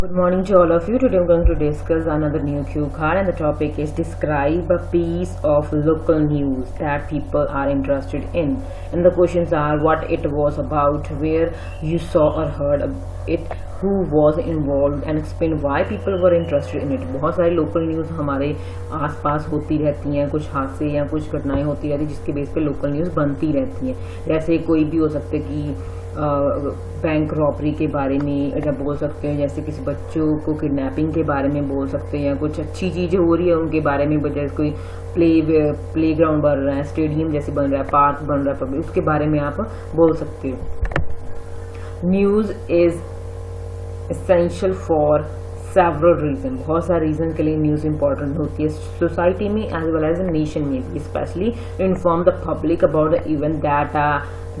Good morning to all of you. Today I'm going to discuss another new cue card, and the topic is describe a piece of local news that people are interested in. And the questions are what it was about, where you saw or heard it, who was involved, and explain why people were interested in it. बहुत सारी local news हमारे आसपास होती रहती हैं, कुछ हादसे या कुछ घटनाएं होती रहती हैं जिसके बेस पे लोकल न्यूज़ बनती रहती हैं। जैसे कोई भी हो सकते कि बैंक रॉबरी के बारे में या बोल सकते हैं, जैसे किसी बच्चों को किडनैपिंग के बारे में बोल सकते हैं, या कुछ अच्छी चीज़ें हो रही है उनके बारे में, जैसे कोई प्ले ग्राउंड बन रहा है, स्टेडियम जैसे बन रहा है, पार्क बन रहा है पब्लिक, उसके बारे में आप बोल सकते हो। News is essential for several reason, बहुत सारे रीजन के लिए न्यूज़ इंपॉर्टेंट होती है सोसाइटी में एज वेल एज नेशन में भी, specially to inform the public about the event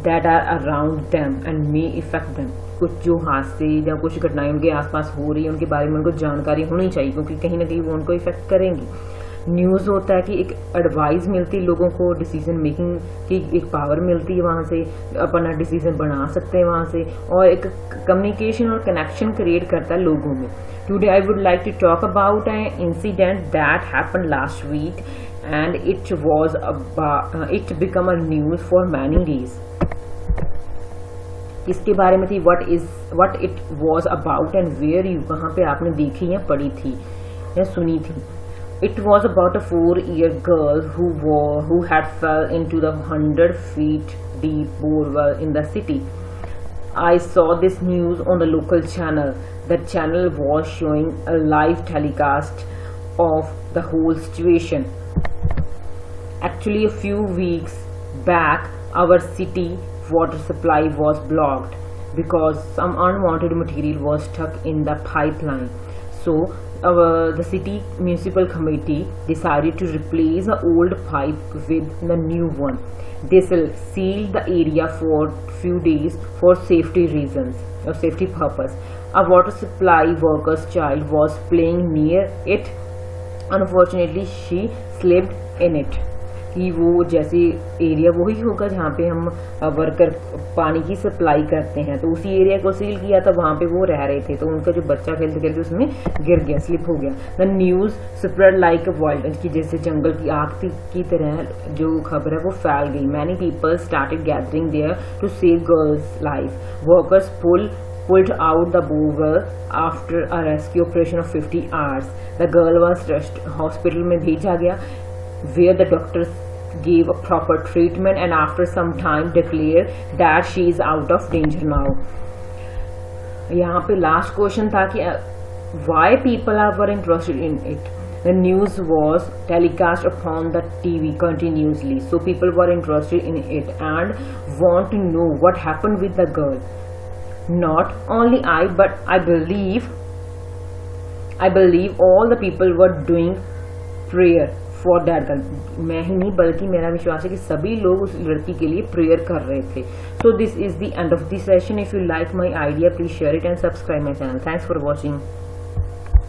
that are around them and may affect them। कुछ जो हादसे या कुछ घटनाएं उनके आसपास हो रही है उनके बारे में उनको जानकारी होनी चाहिए, क्योंकि कहीं ना कहीं वो उनको इफेक्ट करेंगी। न्यूज़ होता है कि एक एडवाइस मिलती है लोगों को, डिसीजन मेकिंग की एक पावर मिलती है, वहाँ से अपना डिसीजन बना सकते हैं वहाँ से, और एक कम्युनिकेशन और कनेक्शन क्रिएट करता है लोगों में। Today I would like to talk about an incident that happened last week and it became a news for many days। इसके बारे में थी what it was about and where you, कहाँ पे आपने देखी या पढ़ी थी या सुनी थी। It was about a 4-year girl who had fell into the 100 feet deep borewell in the city। I saw this news on the local channel। The channel was showing a live telecast of the whole situation। Actually, a few weeks back, our city water supply was blocked because some unwanted material was stuck in the pipeline. So, the city municipal committee decided to replace the old pipe with the new one. They sealed the area for few days for safety reasons or safety purpose. A water supply worker's child was playing near it। Unfortunately, she slipped in it। कि वो जैसे area वही होगा जहाँ पे हम worker पानी की सप्लाई करते हैं, तो उसी एरिया को सील किया था, वहाँ पे वो रह रहे थे, तो उनका जो बच्चा खेलते खेलते उसमें गिर गया, स्लिप हो गया। The news spread like a wild, कि जैसे जंगल की आग की तरह जो खबर है वो फैल गई। Many people started gathering there to save girls life. Workers pulled out the bowel after a rescue operation of 50 hours। The girl was rushed hospital में भेजा गया, where the doctors gave a proper treatment and after some time declared that she is out of danger now। यहाँ पे last question था कि why people were interested in it। The news was telecast upon the TV continuously, so people were interested in it and want to know what happened with the girl। Not only I, but I believe all the people were doing prayer for that girl। मैं ही नहीं बल्कि मेरा विश्वास है कि सभी लोग उस लड़की के लिए प्रेयर कर रहे थे। So this is the end of the session। If you like my idea, please share it and subscribe my channel। Thanks for watching।